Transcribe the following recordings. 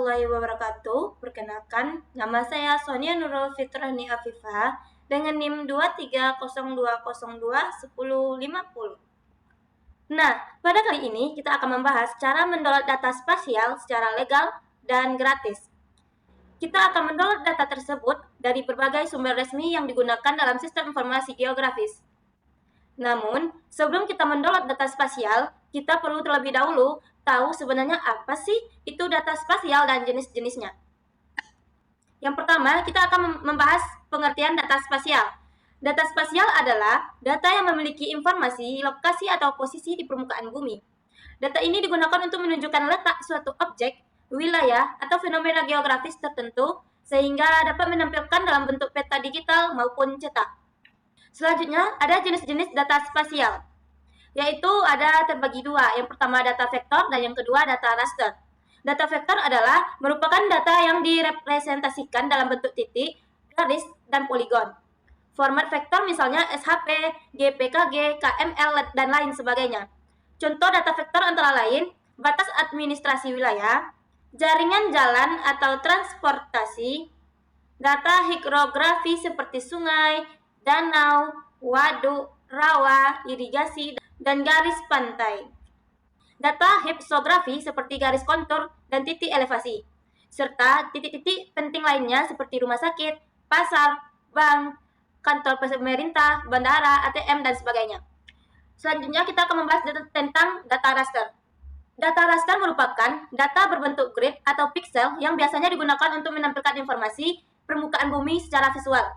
warahmatullahi wabarakatuh. Perkenalkan, nama saya Sonia Nurul Fitrani Afifah dengan NIM 2302021050. Nah, pada kali ini kita akan membahas cara mendownload data spasial secara legal dan gratis. Kita akan mendownload data tersebut dari berbagai sumber resmi yang digunakan dalam sistem informasi geografis. Namun, sebelum kita mendownload data spasial, kita perlu terlebih dahulu tahu sebenarnya apa sih itu data spasial dan jenis-jenisnya. Yang pertama, kita akan membahas pengertian data spasial. Data spasial adalah data yang memiliki informasi, lokasi, atau posisi di permukaan bumi. Data ini digunakan untuk menunjukkan letak suatu objek, wilayah, atau fenomena geografis tertentu, sehingga dapat menampilkan dalam bentuk peta digital maupun cetak. Selanjutnya, ada jenis-jenis data spasial, yaitu ada terbagi dua. Yang pertama data vektor dan yang kedua data raster. Data vektor adalah merupakan data yang direpresentasikan dalam bentuk titik, garis, dan poligon. Format vektor misalnya SHP, GPKG, KML, dan lain sebagainya. Contoh data vektor antara lain batas administrasi wilayah, jaringan jalan atau transportasi, data hidrografi seperti sungai, danau, waduk, rawa, irigasi, dan garis pantai. Data hypsografi seperti garis kontur dan titik elevasi, serta titik-titik penting lainnya seperti rumah sakit, pasar, bank, kantor pemerintah, bandara, ATM, dan sebagainya. Selanjutnya kita akan membahas tentang data raster. Data raster merupakan data berbentuk grid atau pixel yang biasanya digunakan untuk menampilkan informasi permukaan bumi secara visual.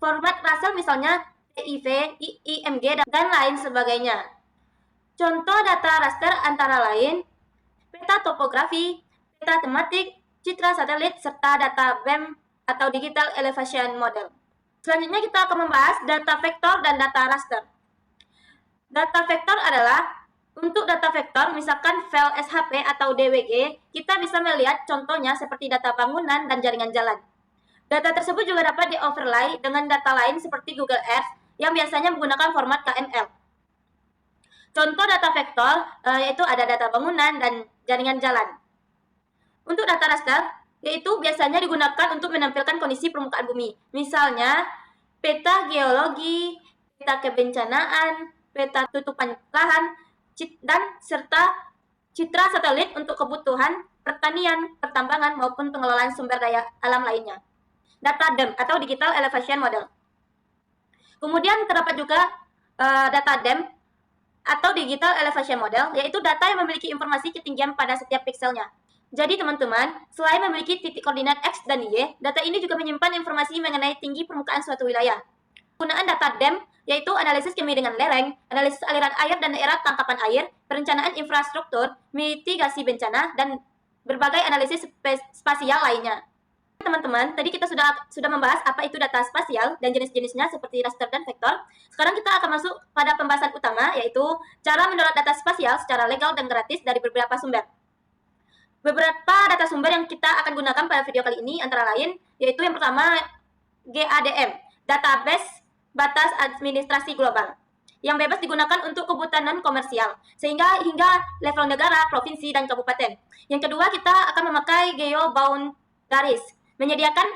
Format raster misalnya PIV, IMG, dan lain sebagainya. Contoh data raster antara lain peta topografi, peta tematik, citra satelit, serta data BEM atau Digital Elevation Model. Selanjutnya kita akan membahas data vektor dan data raster. Data vektor adalah untuk data vektor, misalkan file SHP atau DWG, kita bisa melihat contohnya seperti data bangunan dan jaringan jalan. Data tersebut juga dapat di-overlay dengan data lain seperti Google Earth yang biasanya menggunakan format KML. Contoh data vektor yaitu ada data bangunan dan jaringan jalan. Untuk data raster, yaitu biasanya digunakan untuk menampilkan kondisi permukaan bumi. Misalnya, peta geologi, peta kebencanaan, peta tutupan lahan, dan serta citra satelit untuk kebutuhan pertanian, pertambangan, maupun pengelolaan sumber daya alam lainnya. Data DEM atau Digital Elevation Model. Kemudian terdapat juga data DEM atau Digital Elevation Model, yaitu data yang memiliki informasi ketinggian pada setiap pikselnya. Jadi teman-teman, selain memiliki titik koordinat X dan Y, data ini juga menyimpan informasi mengenai tinggi permukaan suatu wilayah. Penggunaan data DEM yaitu analisis kemi dengan lereng, analisis aliran air dan daerah tangkapan air, perencanaan infrastruktur, mitigasi bencana, dan berbagai analisis spasial lainnya. Teman-teman, tadi kita sudah membahas apa itu data spasial dan jenis-jenisnya seperti raster dan vektor. Sekarang kita akan masuk pada pembahasan utama, yaitu cara mendownload data spasial secara legal dan gratis dari beberapa sumber. Beberapa data sumber yang kita akan gunakan pada video kali ini antara lain, yaitu yang pertama GADM, Database Batas Administrasi Global, yang bebas digunakan untuk kebutuhan non-komersial, sehingga hingga level negara, provinsi, dan kabupaten. Yang kedua, kita akan memakai GeoBoundaries, menyediakan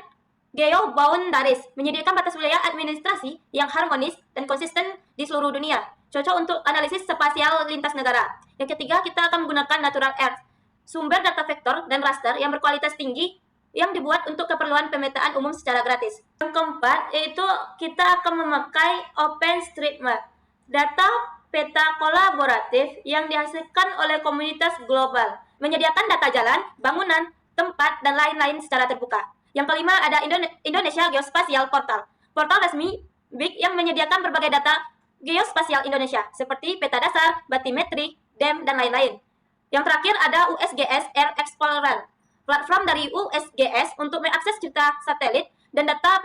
batas wilayah administrasi yang harmonis dan konsisten di seluruh dunia, cocok untuk analisis spasial lintas negara. Yang ketiga, kita akan menggunakan Natural Earth, sumber data vektor dan raster yang berkualitas tinggi yang dibuat untuk keperluan pemetaan umum secara gratis. Yang keempat, yaitu kita akan memakai OpenStreetMap, data peta kolaboratif yang dihasilkan oleh komunitas global, menyediakan data jalan, bangunan, tempat, dan lain-lain secara terbuka. Yang kelima, ada Indonesia Geospatial Portal, portal resmi BIG yang menyediakan berbagai data geospasial Indonesia, seperti peta dasar, batimetri, DEM, dan lain-lain. Yang terakhir, ada USGS Air Explorer, platform dari USGS untuk mengakses citra satelit dan data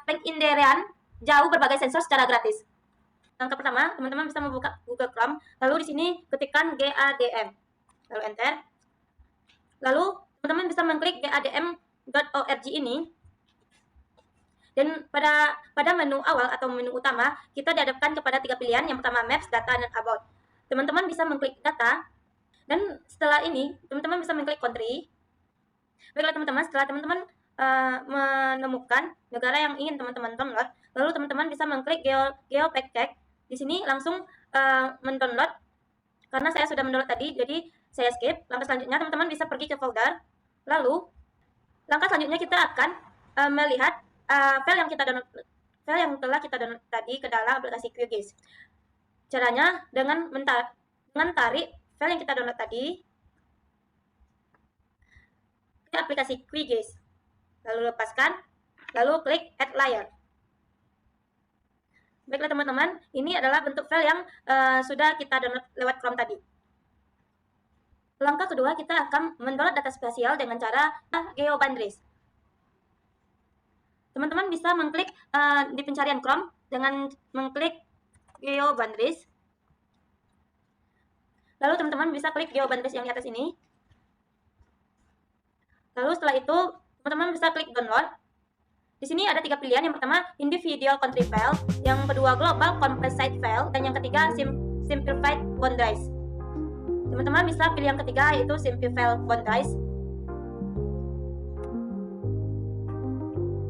penginderaan jauh berbagai sensor secara gratis. Langkah pertama, teman-teman bisa membuka Google Chrome, lalu di sini ketikkan GADM, lalu enter. Lalu teman-teman bisa mengklik gadm.org ini, dan pada menu awal atau menu utama kita dihadapkan kepada 3 pilihan. Yang pertama Maps, Data, dan About. Teman-teman bisa mengklik Data, dan setelah ini teman-teman bisa mengklik Country. Baiklah teman-teman, setelah teman-teman menemukan negara yang ingin teman-teman download, lalu teman-teman bisa mengklik GeoPackage. Di sini langsung mendownload. Karena saya sudah mendownload tadi, jadi saya skip. Langkah selanjutnya teman-teman bisa pergi ke folder. Lalu langkah selanjutnya kita akan melihat file yang telah kita download tadi ke dalam aplikasi QGIS. Caranya dengan tarik file yang kita download tadi ke aplikasi QGIS. Lalu lepaskan, lalu klik Add Layer. Baiklah teman-teman, ini adalah bentuk file yang sudah kita download lewat Chrome tadi. Langkah kedua, kita akan mendownload data spasial dengan cara GeoBoundaries. Teman-teman bisa mengklik di pencarian Chrome dengan mengklik GeoBoundaries. Lalu teman-teman bisa klik GeoBoundaries yang di atas ini. Lalu setelah itu, teman-teman bisa klik download. Di sini ada 3 pilihan. Yang pertama, individual country file. Yang kedua, global composite file. Dan yang ketiga, simplified boundaries. Teman-teman bisa pilih yang ketiga, yaitu simplified boundaries.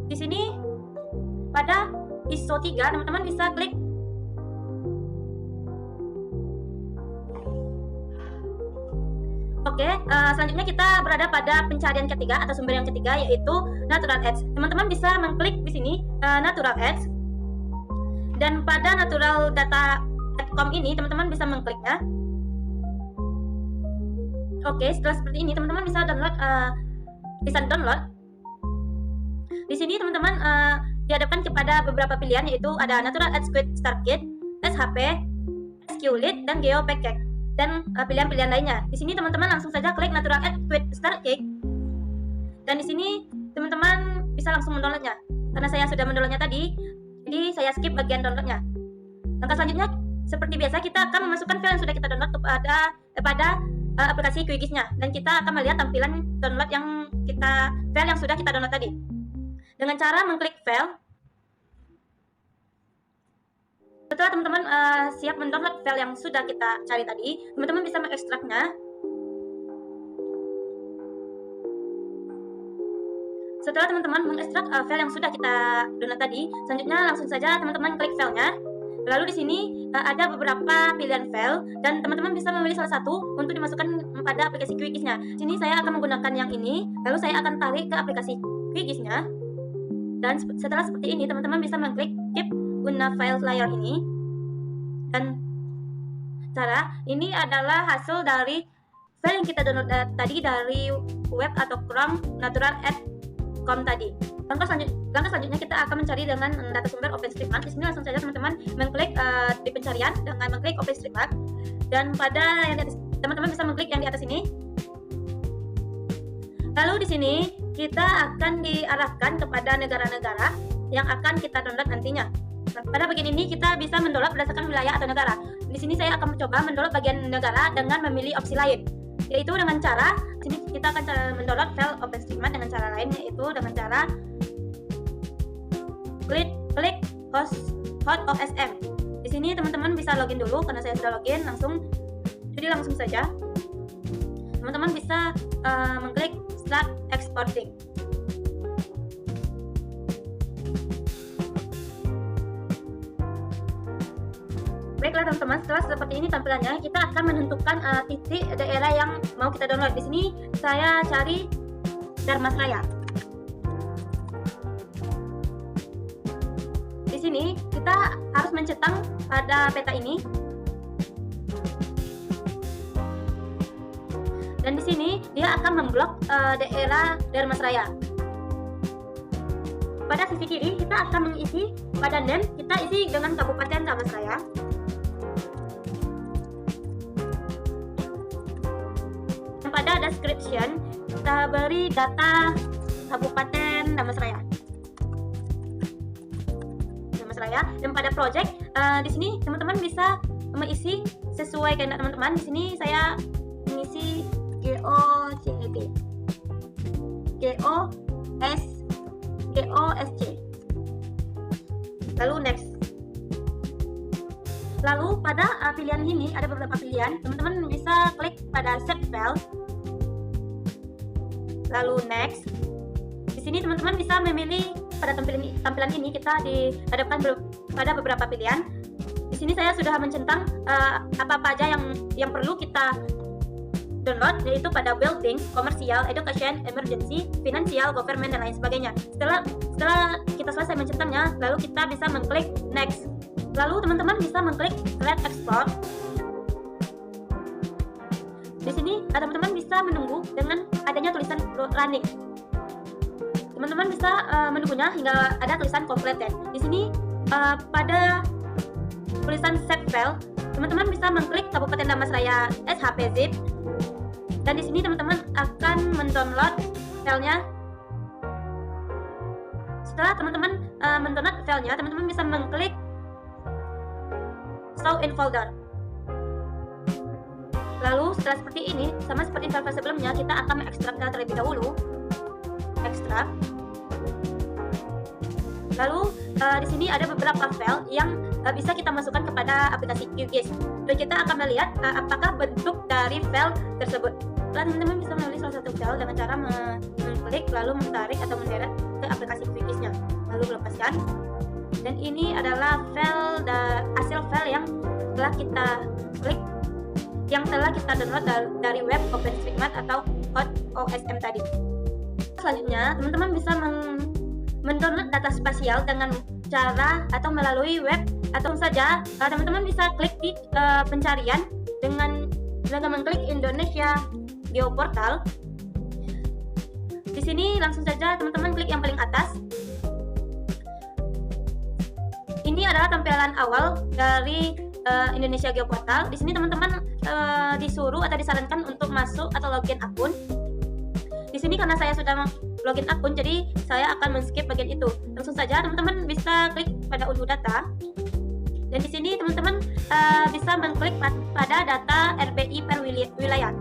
Di sini, pada ISO 3, teman-teman bisa klik Oke, selanjutnya kita berada pada pencarian ketiga atau sumber yang ketiga, yaitu Natural Edge. Teman-teman bisa mengklik di sini Natural Edge, dan pada naturaldata.com ini teman-teman bisa mengkliknya. Oke, setelah seperti ini teman-teman bisa download. Di sini teman-teman dihadapkan kepada beberapa pilihan, yaitu ada Natural Edge Quick Start Kit, SHP, SQLite, dan GeoPackage, dan pilihan-pilihan lainnya. Di sini teman-teman langsung saja klik Natural Edge Quick Start Kit, dan di sini teman-teman bisa langsung mendownloadnya. Karena saya sudah mendownloadnya tadi, jadi saya skip bagian downloadnya. Langkah selanjutnya, seperti biasa, kita akan memasukkan file yang sudah kita download kepada aplikasi QGIS-nya, dan kita akan melihat tampilan download file yang sudah kita download tadi. Dengan cara mengklik file. Setelah teman-teman siap mendownload file yang sudah kita cari tadi, teman-teman bisa mengekstraknya. Setelah teman-teman mengekstrak file yang sudah kita download tadi, selanjutnya langsung saja teman-teman klik filenya. Lalu di sini ada beberapa pilihan file, dan teman-teman bisa memilih salah satu untuk dimasukkan pada aplikasi QGIS-nya. Sini saya akan menggunakan yang ini, lalu saya akan tarik ke aplikasi QGIS-nya. Dan setelah seperti ini, teman-teman bisa mengklik Keep Guna File Layer ini. Dan ini adalah hasil dari file yang kita download tadi dari web atau Chrome naturalEdge.com tadi. Langkah selanjutnya kita akan mencari dengan data sumber OpenStreetMap. Di sini langsung saja teman-teman mengklik di pencarian dengan mengklik OpenStreetMap, dan pada yang di atas, teman-teman bisa mengklik yang di atas ini. Lalu di sini kita akan diarahkan kepada negara-negara yang akan kita download nantinya. Nah, pada bagian ini kita bisa mendownload berdasarkan wilayah atau negara. Di sini saya akan mencoba mendownload bagian negara dengan memilih opsi lain, yaitu dengan cara sini kita akan mendownload file OpenStreetMap dengan cara lain, yaitu dengan cara klik host OSM. Di sini teman-teman bisa login dulu, karena saya sudah login jadi langsung saja teman-teman bisa mengklik Start Exporting. Baiklah teman-teman, setelah seperti ini tampilannya, kita akan menentukan titik daerah yang mau kita download. Di sini saya cari Dharmasraya. Di sini kita harus mencetang pada peta ini. Dan di sini dia akan memblok daerah Dharmasraya. Pada sisi kiri kita akan mengisi pada name, kita isi dengan Kabupaten Dharmasraya. Dan pada description kita beri data Kabupaten Dharmasraya. Dan pada project di sini teman-teman bisa mengisi sesuai kehendak teman-teman. Di sini saya mengisi GOSC. Lalu next. Lalu pada pilihan ini ada beberapa pilihan. Teman-teman bisa klik pada save file. lalu next. Di sini teman-teman bisa memilih. Pada tampilan ini kita dihadapkan pada beberapa pilihan. Di sini saya sudah mencentang apa-apa aja yang perlu kita download, yaitu pada building, komersial, education, emergency, financial, government, dan lain sebagainya. Setelah kita selesai mencentangnya, lalu kita bisa mengklik next. Lalu teman-teman bisa mengklik let explore. Di sini teman-teman bisa menunggu dengan adanya tulisan running. Teman-teman bisa menunggunya hingga ada tulisan completed. Di sini pada tulisan save file, teman-teman bisa mengklik Kabupaten Damastraya SHP zip, dan di sini teman-teman akan mendownload filenya. Setelah teman-teman mendownload filenya, teman-teman bisa mengklik show in folder. Lalu setelah seperti ini, sama seperti file sebelumnya, kita akan mengekstraknya terlebih dahulu. Ekstrak. Lalu di sini ada beberapa file yang bisa kita masukkan kepada aplikasi QGIS, dan kita akan melihat apakah bentuk dari file tersebut. Lalu teman-teman bisa memilih salah satu file dengan cara mengklik lalu menarik atau menderet ke aplikasi QGIS-nya, lalu melepaskan. Dan ini adalah hasil file yang telah kita klik, yang telah kita download dari web OpenStreetMap atau OSM tadi. Selanjutnya, teman-teman bisa mendownload data spasial dengan cara atau melalui web, atau saja teman-teman bisa klik di pencarian dengan mengklik Indonesia Geoportal. Di sini langsung saja teman-teman klik yang paling atas. Ini adalah tampilan awal dari Indonesia Geoportal. Di sini teman-teman disuruh atau disarankan untuk masuk atau login akun. Di sini karena saya sudah login akun, jadi saya akan men-skip bagian itu. Langsung saja teman-teman bisa klik pada unduh data. Dan di sini teman-teman bisa mengklik pada data RBI per wilayah.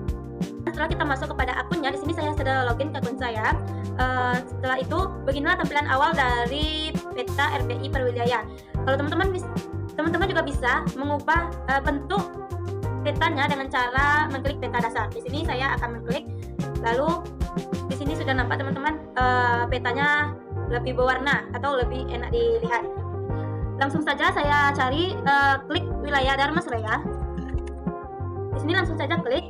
Setelah kita masuk kepada akunnya, di sini saya sudah login ke akun saya. Setelah itu, beginilah tampilan awal dari peta RBI per wilayah. Kalau teman-teman juga bisa mengubah bentuk petanya dengan cara mengklik peta dasar. Di sini saya akan mengklik, lalu di sini sudah nampak teman-teman petanya lebih berwarna atau lebih enak dilihat. Langsung saja saya cari klik wilayah Dharmasraya. Di sini langsung saja klik,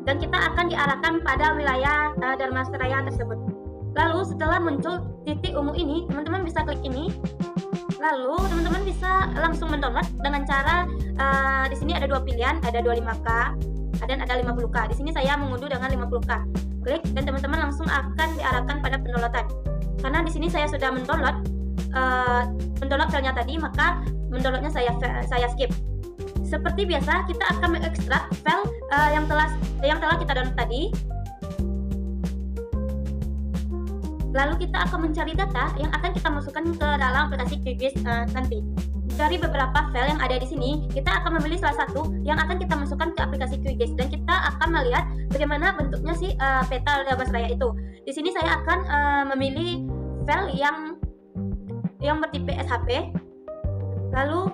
dan kita akan diarahkan pada wilayah Dharmasraya tersebut. Lalu setelah muncul titik ungu ini, teman-teman bisa klik ini. Lalu teman-teman bisa langsung mendownload dengan cara di sini ada dua pilihan, ada 25K dan ada 50K. Di sini saya mengunduh dengan 50K. Klik dan teman-teman langsung akan diarahkan pada pendownloadan. Karena di sini saya sudah mendownload filenya tadi, maka mendownloadnya saya skip. Seperti biasa, kita akan mengekstrak file yang telah kita download tadi. Lalu kita akan mencari data yang akan kita masukkan ke dalam aplikasi QGIS nanti. Dari beberapa file yang ada di sini, kita akan memilih salah satu yang akan kita masukkan ke aplikasi QGIS, dan kita akan melihat bagaimana bentuknya peta Dharmasraya itu. Di sini saya akan memilih file yang bertipe SHP, lalu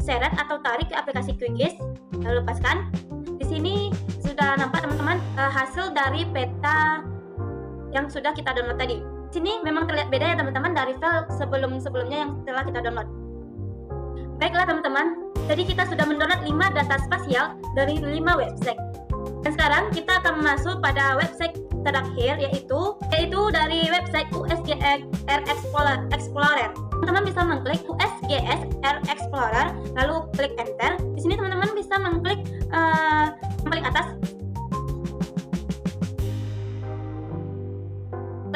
seret atau tarik ke aplikasi QGIS, lalu lepaskan. Di sini sudah nampak teman-teman hasil dari peta yang sudah kita download tadi. Di sini memang terlihat beda ya teman-teman dari file sebelumnya yang telah kita download. Baiklah teman-teman, jadi kita sudah mendownload 5 data spasial dari 5 website. Dan sekarang kita akan masuk pada website terakhir, yaitu dari website USGS R Explorer. Teman-teman bisa mengklik USGS R Explorer, lalu klik enter. Di sini teman-teman bisa mengklik yang paling atas.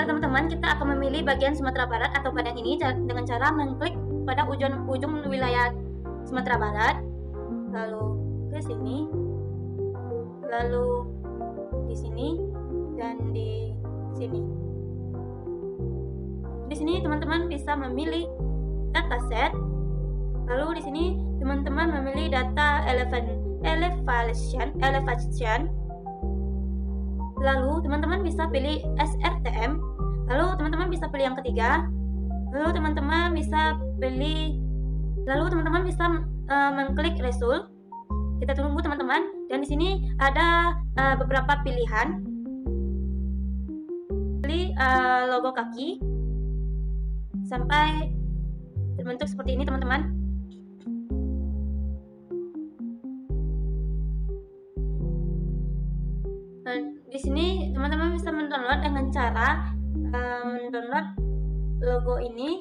Teman-teman, kita akan memilih bagian Sumatera Barat atau Padang ini dengan cara mengklik pada ujung wilayah Sumatera Barat, lalu ke sini, lalu di sini, dan di sini. Di sini teman-teman bisa memilih dataset, lalu di sini teman-teman memilih data elevation, lalu teman-teman bisa pilih SRTM, lalu teman-teman bisa pilih yang ketiga, lalu teman-teman bisa mengklik result. Kita tunggu teman-teman, dan di sini ada beberapa pilihan. logo kaki sampai terbentuk seperti ini, teman-teman. Di sini teman-teman bisa mendownload dengan cara mendownload logo ini.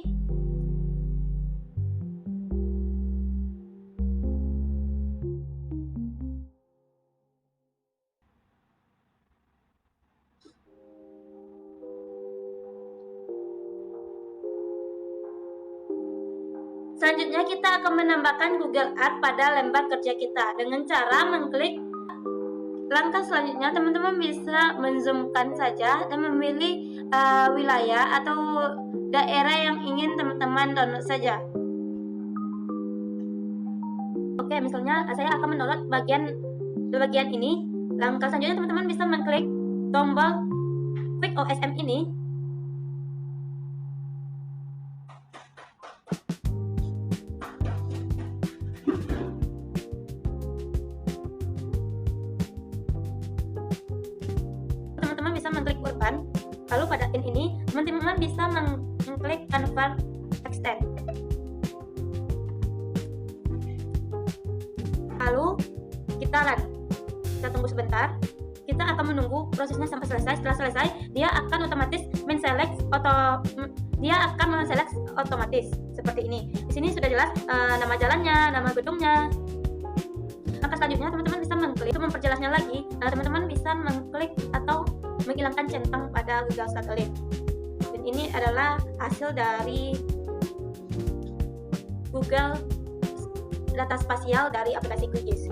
Selanjutnya kita akan menambahkan Google Art pada lembar kerja kita dengan cara mengklik. Langkah selanjutnya teman-teman bisa menzoomkan saja dan memilih wilayah atau daerah yang ingin teman-teman download saja. Oke, misalnya saya akan mendownload bagian ini. Langkah selanjutnya teman-teman bisa mengklik tombol Quick OSM ini. Teman-teman bisa mengklik urban. Lalu pada pin ini teman-teman bisa mengklik convert extend. Lalu kita run. Kita tunggu sebentar. Kita akan menunggu prosesnya sampai selesai. Setelah selesai, dia akan otomatis men-select otomatis seperti ini. Di sini sudah jelas nama jalannya, nama gedungnya. Langkah selanjutnya teman-teman bisa mengklik. Untuk memperjelasnya lagi, teman-teman bisa mengklik atau menghilangkan centang pada Google Satelit. Dan ini adalah hasil dari Google data spasial dari aplikasi QGIS.